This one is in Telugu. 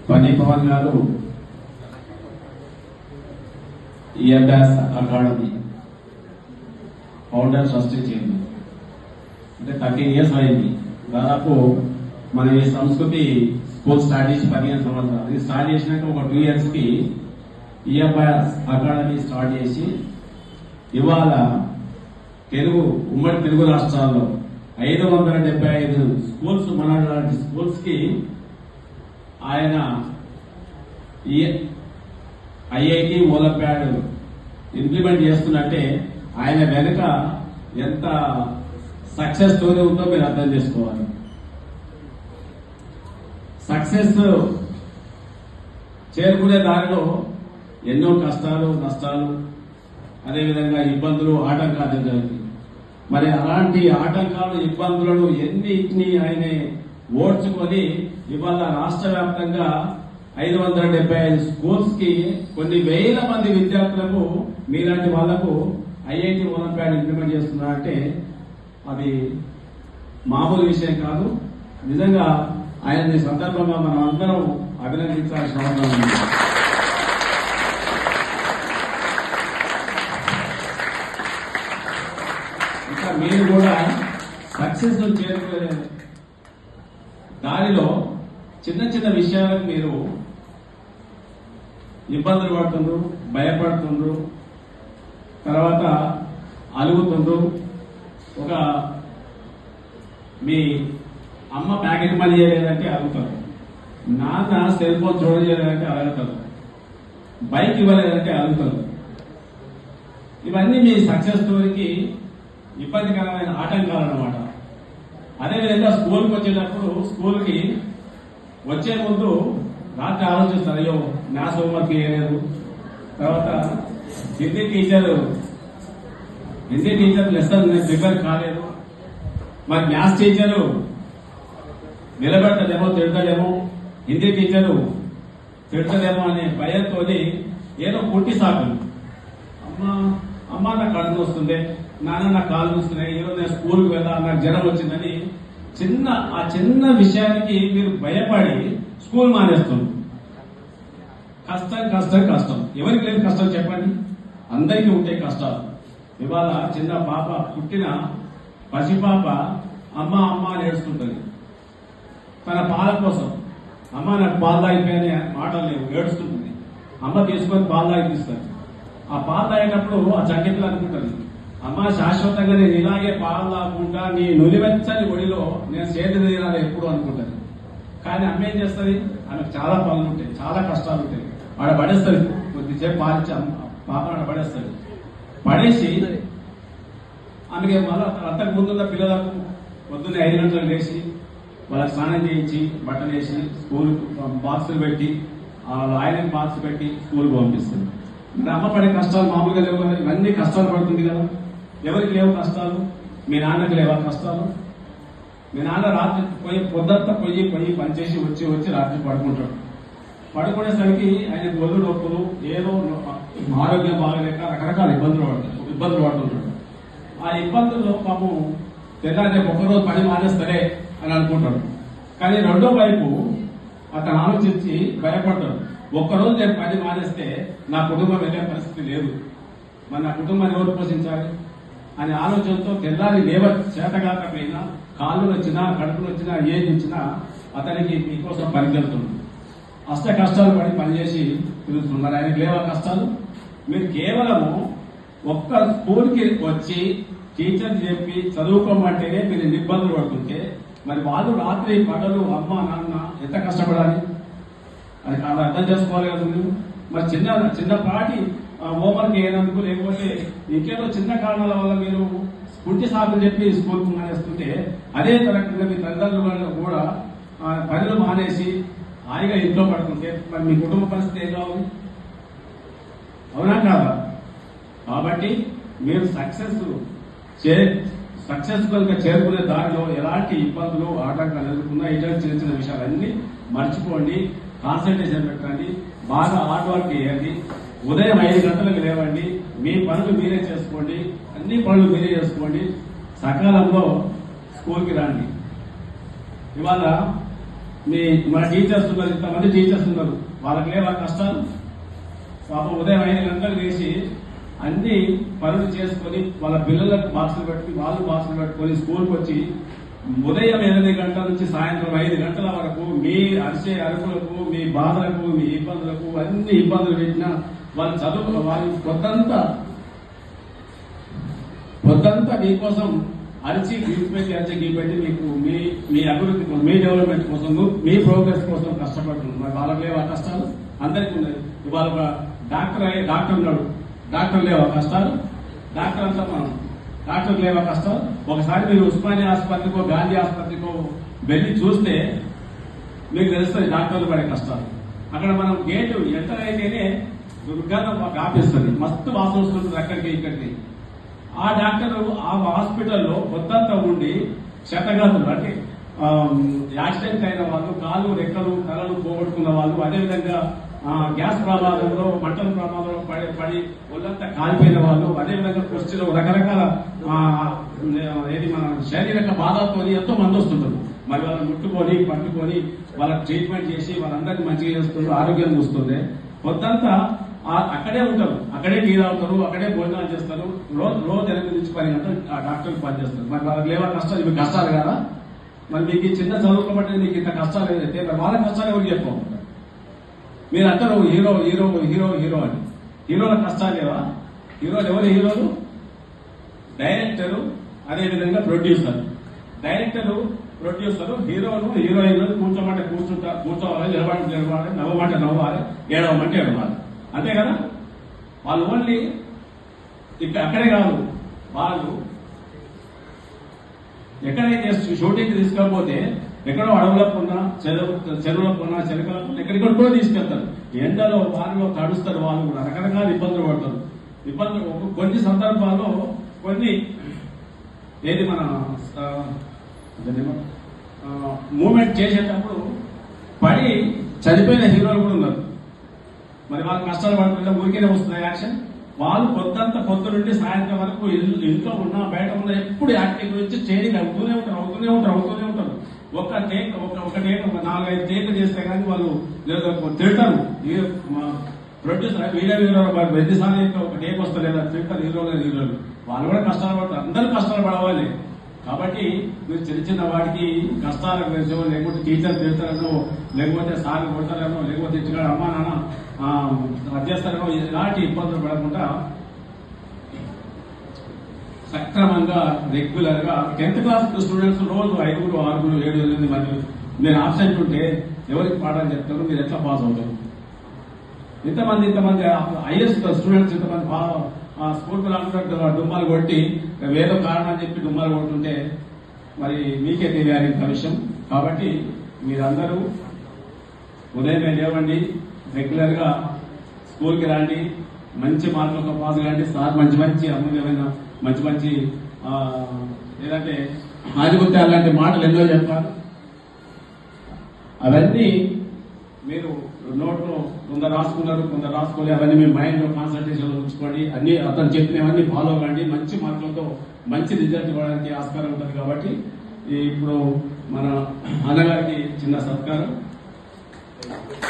పని పవన్ గారు EMS academy founder trustee chairman. అంటే 13 years అయింది. దాదాపు మన ఈ సంస్కృతి స్కూల్ స్టార్ట్ చేసి 15 సంవత్సరాలు. ఇది స్టార్ట్ చేసినాక ఒక 2 years కి ఈఎంఎస్ అకాడమీ స్టార్ట్ చేసి ఇవాళ ఉమ్మడి తెలుగు రాష్ట్రాల్లో 575 స్కూల్స్ మన లాంటి స్కూల్స్ కి ఆయన ఐఐటి ఒలింపియాడ్ ఇంప్లిమెంట్ చేస్తున్నట్టే ఆయన వెనుక ఎంత సక్సెస్ స్టోరీ ఉందో మీరు అర్థం చేసుకోవాలి. సక్సెస్ చేరుకునే దారిలో ఎన్నో కష్టాలు, నష్టాలు, అదేవిధంగా ఇబ్బందులు, ఆటంకాలు జరిగింది. మరి అలాంటి ఆటంకాలు, ఇబ్బందులను ఎన్నిటిని ఆయన ఓడ్చుకొని ఇవాళ రాష్ట్ర వ్యాప్తంగా 575 స్కూల్స్ కి కొన్ని వేల మంది విద్యార్థులకు మీలాంటి వాళ్లకు ఐఐటి ఒలింపియాడ్ ఇంప్లిమెంట్ చేస్తున్నారంటే అది మామూలు విషయం కాదు. నిజంగా ఆయన ఈ సందర్భంగా మనం అందరం అభినందించాల్సిన అవసరం ఉంది. ఇంకా మీరు కూడా సక్సెస్ చేరుకునే దారిలో చిన్న చిన్న విషయాలకు మీరు ఇబ్బందులు పడుతుండ్రు, భయపడుతుండ్రు, తర్వాత అలుగుతుండ్రు. ఒక మీ అమ్మ ప్యాకెట్ మనీ చేయలేదంటే అలుగుతారు, నాన్న సెల్ ఫోన్ చూడలేదంటే అలుగుతారు, బైక్ ఇవ్వలేదంటే అలుగుతారు. ఇవన్నీ మీ సక్సెస్ స్టోరీకి ఇబ్బందికరమైన ఆటంకాలు అన్నమాట. అదేవిధంగా స్కూల్కి వచ్చేటప్పుడు స్కూల్కి వచ్చే ముందు రాత్రి ఆలోచిస్తారు, అయ్యో మ్యాథ్స్ హోంవర్క్ చేయలేదు, తర్వాత హిందీ టీచర్ లెసన్ ప్రిపేర్ కాలేదు, మరి మ్యాథ్స్ టీచరు నిలబెడతాడేమో, తిడతాడేమో, హిందీ టీచరు తిడతాడేమో అనే భయంతో ఏదో పుట్టి సాకులు, అమ్మ నాకు కడుపు వస్తుంది, నాన్న నాకు కాళ్ళు వస్తున్నాయి, ఈరోజు నేను స్కూల్కి వెళ్ళాలి, నాకు జ్వరం వచ్చిందని ఆ చిన్న విషయానికి మీరు భయపడి స్కూల్ మానేస్తుంది. కష్టం కష్టం కష్టం. ఎవరికి లేదు కష్టం చెప్పండి? అందరికీ ఉంటే కష్టాలు. ఇవాళ చిన్న పాప, పుట్టిన పసిపాప అమ్మ అమ్మ అని ఏడుస్తుంటుంది. తన పాల కోసం, అమ్మ నాకు పాలు తాగిపోయాని మాటలు లేవు, ఏడుస్తుంటుంది. అమ్మ తీసుకొని పాలు తాగిపిస్తుంది. ఆ పాలు తాగేటప్పుడు ఆ చక్కెట్లు అనుకుంటుంది, అమ్మ శాశ్వతంగా నేను ఇలాగే పాలు తాగకుండా నీ నులివెచ్చని ఒడిలో నేను చేతి తీరాలి ఎప్పుడు అనుకుంటుంది. కానీ అమ్మ ఏం చేస్తుంది? ఆమెకు చాలా పనులు ఉంటాయి, చాలా కష్టాలు ఉంటాయి. ఆడ పడేస్తుంది, కొద్దిసేపు పాలించి పాప ఆడ పడేస్తుంది. పడేసి ఆమెకి మళ్ళీ అంతకు ముందున్న పిల్లలకు పొద్దున్నే 5 గంటలకు లేచి వాళ్ళకి స్నానం చేయించి బట్టలు వేసి స్కూల్ బాక్సులు పెట్టి ఐరన్ బాక్స్ పెట్టి స్కూల్కి పంపిస్తుంది. మరి అమ్మ పడే కష్టాలు మామూలుగా లేవు కదా, ఇవన్నీ కష్టాలు పడుతుంది కదా. ఎవరికి లేవు కష్టాలు? మీ నాన్నకి లేవా కష్టాలు? మీ నాన్న రాత్రి పొద్దంతా పోయి పనిచేసి వచ్చి రాత్రి పడుకుంటాడు. పడుకునేసరికి ఆయన ఒళ్ళు నొప్పులు, ఏదో ఆరోగ్యం బాగలేక రకరకాల ఇబ్బందులు పడుతుంటాడు. ఆ ఇబ్బందుల్లో పాపం తెల్లారి ఒక్కరోజు పని మానేస్తారే అని అనుకుంటాడు. కానీ రెండో వైపు అతను ఆలోచించి భయపడతాడు, ఒక్కరోజు నేను పని మానేస్తే నా కుటుంబం వెళ్ళే పరిస్థితి లేదు, మరి నా కుటుంబాన్ని ఎవరు పోషించాలి అనే ఆలోచనతో తెల్లారి చేతగాకపోయినా, కాళ్ళు వచ్చినా, కడుపులు వచ్చినా, ఏది వచ్చినా అతనికి మీకోసం పనికెళ్తుంది. అష్ట కష్టాలు పడి పనిచేసి తిరుగుతున్నారు. ఆయనకి లేవా కష్టాలు? మీరు కేవలము ఒక్క స్కూల్కి వచ్చి టీచర్ చెప్పి చదువుకోమంటేనే మీరు ఇబ్బందులు పడుతుంటే, మరి వాళ్ళు రాత్రి పగలు అమ్మ నాన్న ఎంత కష్టపడాలి? అది అలా అర్థం చేసుకోవాలి కదా మీరు. మరి చిన్నపాటి హోంవర్క్ చేయనందుకు, లేకపోతే ఇంకేదో చిన్న కారణాల వల్ల మీరు పుట్టి సాకులు చెప్పి స్కూల్కి మానేస్తుంటే, అదే తరగతిగా మీ తల్లిదండ్రులు కూడా పనులు మానేసి హాయిగా ఇంట్లో పడుతుంటే మరి మీ కుటుంబ పరిస్థితి ఏం కావాలి? అవునా కాదా? కాబట్టి మీరు సక్సెస్ఫుల్ గా చేరుకునే దారిలో ఎలాంటి ఇబ్బందులు, ఆటంకాలు ఎదుర్కొన్నా ఇటువంటి చిన్న చిన్న విషయాలన్నీ మర్చిపోండి, కాన్సన్ట్రేషన్ పెట్టండి, బాగా హార్డ్ వర్క్ చేయండి. ఉదయం 5 గంటలకు లేవండి, మీ పనులు మీరే చేసుకోండి, అన్ని పనులు మీరే చేసుకోండి, సకాలంలో స్కూల్కి రండి. ఇవాళ మన టీచర్స్ ఉన్నారు, ఇంతమంది టీచర్స్ ఉన్నారు, వాళ్ళకి లేవా కష్టాలు? పాపం ఉదయం 5 గంటలకు వేసి అన్ని పనులు చేసుకొని వాళ్ళ పిల్లలకు బాక్సులు పెట్టుకుని వాళ్ళు బాక్సులు పెట్టుకొని స్కూల్కి వచ్చి ఉదయం 8 గంటల నుంచి సాయంత్రం 5 గంటల వరకు మీ అరిసే అరుపులకు, మీ బాధలకు, మీ ఇబ్బందులకు అన్ని ఇబ్బందులు పెట్టినా వాళ్ళ చదువు వాళ్ళ పొద్దంతా మీకోసం అరిచి గీపెట్టి మీకు మీ అభివృద్ధి కోసం, మీ డెవలప్మెంట్ కోసం, మీ ప్రోగ్రెస్ కోసం కష్టపడుతున్నారు. మరి వాళ్ళకి లేవా కష్టాలు? అందరికీ ఉన్నాయి. ఇవాళ ఒక డాక్టర్ ఉన్నాడు, డాక్టర్ లేవా కష్టాలు? డాక్టర్ అంతా మనం డాక్టర్ లేవా కష్టాలు? ఒకసారి మీరు ఉస్మానియా ఆసుపత్రికో గాంధీ ఆసుపత్రికో వెళ్ళి చూస్తే మీకు తెలుస్తుంది డాక్టర్లు పడే కష్టాలు. అక్కడ మనం గేటు ఎంటర్ అయితేనే దుర్గంధం వ్యాపిస్తుంది, మస్తు వాసన వస్తుంది అక్కడికి ఇక్కడికి. ఆ డాక్టర్ ఆ హాస్పిటల్లో పొద్దంతా ఉండి క్షతగాతులు అంటే యాక్సిడెంట్ అయిన వాళ్ళు, కాళ్ళు రెక్కలు తలలు పోగొట్టుకున్న వాళ్ళు, అదేవిధంగా గ్యాస్ ప్రమాదంలో మంటల ప్రమాదంలో పడి ఒళ్ళంతా కాలిపోయిన వాళ్ళు, అదేవిధంగా కుర్చీలో రకరకాల మన శారీరక బాధలతో ఎంతో మంది వస్తుంటారు. మరి వాళ్ళని ముట్టుకొని పట్టుకొని వాళ్ళకి ట్రీట్మెంట్ చేసి వాళ్ళందరినీ మంచిగా చేస్తున్నారు, ఆరోగ్యం చూస్తుంది. పొద్దంతా అక్కడే ఉంటారు, అక్కడే టీ తాగుతారు, అక్కడే భోజనాలు చేస్తారు. రోజు 8 నుంచి 10 గంటలు ఆ డాక్టర్లు పనిచేస్తారు. మరి వాళ్ళకి లేవా కష్టాలు? ఇవి కష్టాలు కదా? మరి మీకు ఈ చిన్న చదువుకోబట్టి మీకు ఇంత కష్టాలు ఏదైతే మరి వాళ్ళ కష్టాలు ఎవరికి చెప్పవు? మీరు అంటారు హీరో హీరో హీరో హీరో అని. హీరోల కష్టాలు లేవా? ఎవరు హీరోలు? డైరెక్టరు, అదేవిధంగా ప్రొడ్యూసర్. డైరెక్టరు, ప్రొడ్యూసరు, హీరోను హీరోయిన్లు కూర్చోమంటే కూర్చోవాలి, నిలబడి నవ్వమంటే నవ్వాలి, ఏడవమంటే ఏడవాలి, అంతే కదా? వాళ్ళు ఓన్లీ అక్కడే కాదు, వాళ్ళు ఎక్కడైతే షూటింగ్ తీసుకపోతే ఎక్కడో అడవులకు ఉన్నా, చెరువులకు ఉన్నా, చెరుకులకు ఉన్నా, ఎక్కడిక్కడ కూడా తీసుకెళ్తారు. ఎండలో వారిలో తడుస్తారు, వాళ్ళు కూడా రకరకాల ఇబ్బందులు పడతారు. కొన్ని సందర్భాల్లో కొన్ని ఏది మన మూమెంట్ చేసేటప్పుడు పడి చనిపోయిన హీరోలు కూడా ఉన్నారు. మరి వాళ్ళు కష్టాలు పడుతుంటే ఊరికేనే వస్తున్నాయి యాక్షన్. వాళ్ళు పొద్దు నుండి సాయంత్రం వరకు ఇంట్లో ఉన్నా బయట ఉన్నా ఎప్పుడు యాక్టింగ్ గురించి ట్రైనింగ్ అవుతూనే ఉంటారు. ఒక టేక్ 4-5 టేక్లు చేస్తే కానీ వాళ్ళు తింటారు. ప్రొడ్యూసర్ వీడియో ఎన్నిసార్లు ఒక టేక్ వస్తలేదా తింటారు హీరోలు. వాళ్ళు కూడా కష్టాలు పడతారు, అందరూ కష్టాలు పడవాలి. కాబట్టి మీరు చిన్న వాడికి కష్టాలకు వేసో, లేకపోతే టీచర్ తిడతారనో, లేకపోతే సార్ కొడతారనో, లేకపోతే ఇంటికాడ అమ్మా నాన్న చేస్తారనో, ఇలాంటి ఇబ్బందులు పడకుండా సక్రమంగా రెగ్యులర్ గా 10th క్లాస్ స్టూడెంట్స్ రోజు 5, 6, 7, 8 మంది మీరు ఆబ్సెంట్ ఉంటే ఎవరికి పాఠాలు చెప్తారు? మీరు ఎట్లా పాస్ అవుతారు? ఇంతమంది ఐఎస్ స్టూడెంట్స్ ఇంతమంది స్కూల్ పిల్లలు డుమ్మాలు కొట్టి వేరే కారణం చెప్పి డుమ్మాలు కొడుతుంటే మరి మీకే తెలియాలి ఇంత విషయం. కాబట్టి మీరందరూ ఉదయమే లేవండి, రెగ్యులర్ గా స్కూల్కి రండి, మంచి మార్కులతో పాస్ కాండి. సార్ మంచి అమూల్యమైన మంచి ఏదంటే ఆధిపత్యాలు లాంటి మాటలు ఎన్నో చెప్పారు. అవన్నీ మీరు నోట్లో కొందరు రాసుకున్నారు, కొందరు రాసుకోలేదు. అవన్నీ మీ మైండ్ లో కాన్సన్ట్రేషన్ లో ఉంచుకోండి. అన్ని అతను చెప్పినవన్నీ ఫాలో కండి. మంచి మార్కులతో మంచి రిజల్ట్ ఇవ్వడానికి ఆస్కారం ఉంటుంది. కాబట్టి ఇప్పుడు మన అన్నగారికి చిన్న సత్కారం.